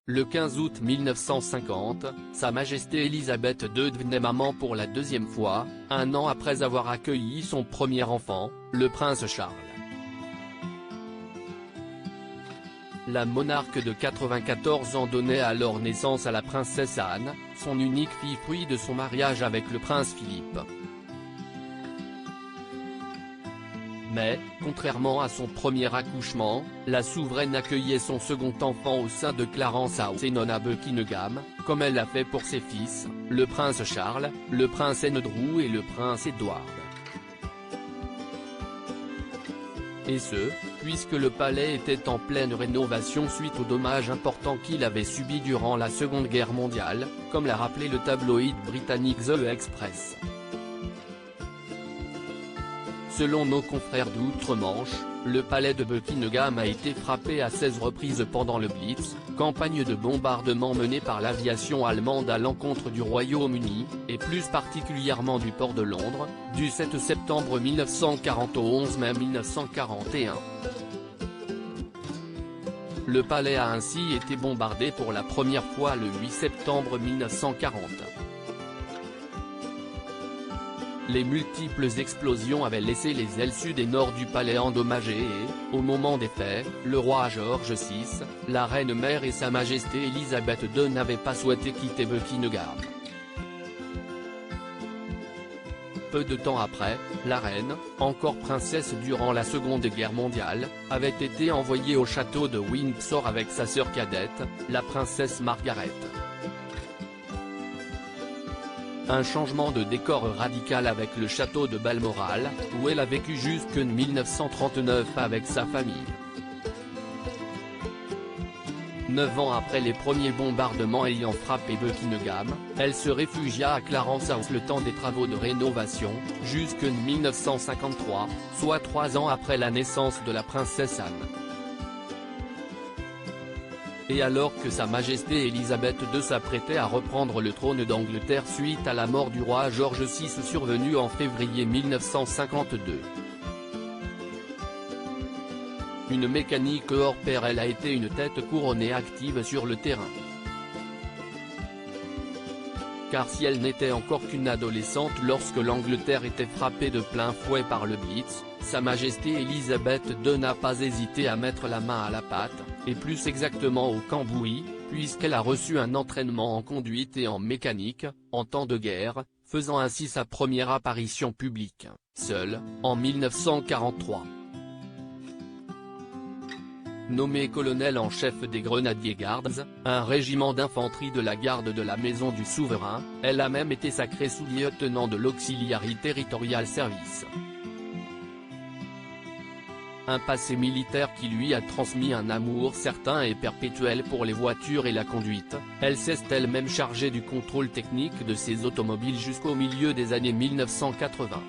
Le 15 août 1950, Sa Majesté Elisabeth II devenait maman pour la deuxième fois, un an après avoir accueilli son premier enfant, le prince Charles. La monarque de 94 ans donnait alors naissance à la princesse Anne, son unique fille fruit de son mariage avec le prince Philippe. Mais, contrairement à son premier accouchement, la souveraine accueillait son second enfant au sein de Clarence House et non à Buckingham, comme elle l'a fait pour ses fils, le prince Charles, le prince Andrew et le prince Edward. Et ce, puisque le palais était en pleine rénovation suite aux dommages importants qu'il avait subis durant la Seconde Guerre mondiale, comme l'a rappelé le tabloïd britannique The Express. Selon nos confrères d'outre-Manche, le palais de Buckingham a été frappé à 16 reprises pendant le Blitz, campagne de bombardement menée par l'aviation allemande à l'encontre du Royaume-Uni, et plus particulièrement du port de Londres, du 7 septembre 1940 au 11 mai 1941. Le palais a ainsi été bombardé pour la première fois le 8 septembre 1940. Les multiples explosions avaient laissé les ailes sud et nord du palais endommagées et, au moment des faits, le roi George VI, la reine-mère et Sa Majesté Elisabeth II n'avaient pas souhaité quitter Buckingham. Peu de temps après, la reine, encore princesse durant la Seconde Guerre mondiale, avait été envoyée au château de Windsor avec sa sœur cadette, la princesse Margaret. Un changement de décor radical avec le château de Balmoral, où elle a vécu jusqu'en 1939 avec sa famille. 9 ans après les premiers bombardements ayant frappé Buckingham, elle se réfugia à Clarence House le temps des travaux de rénovation, jusqu'en 1953, soit 3 ans après la naissance de la princesse Anne. Et alors que Sa Majesté Elisabeth II s'apprêtait à reprendre le trône d'Angleterre suite à la mort du roi George VI survenue en février 1952. Une mécanique hors pair, elle a été une tête couronnée active sur le terrain. Car si elle n'était encore qu'une adolescente lorsque l'Angleterre était frappée de plein fouet par le Blitz, Sa Majesté Elisabeth II n'a pas hésité à mettre la main à la pâte, et plus exactement au cambouis, puisqu'elle a reçu un entraînement en conduite et en mécanique, en temps de guerre, faisant ainsi sa première apparition publique, seule, en 1943. Nommée colonel en chef des Grenadier Guards, un régiment d'infanterie de la garde de la Maison du Souverain, elle a même été sacrée sous-lieutenant de l'Auxiliary Territorial Service. Un passé militaire qui lui a transmis un amour certain et perpétuel pour les voitures et la conduite, elle s'est elle-même chargée du contrôle technique de ces automobiles jusqu'au milieu des années 1980.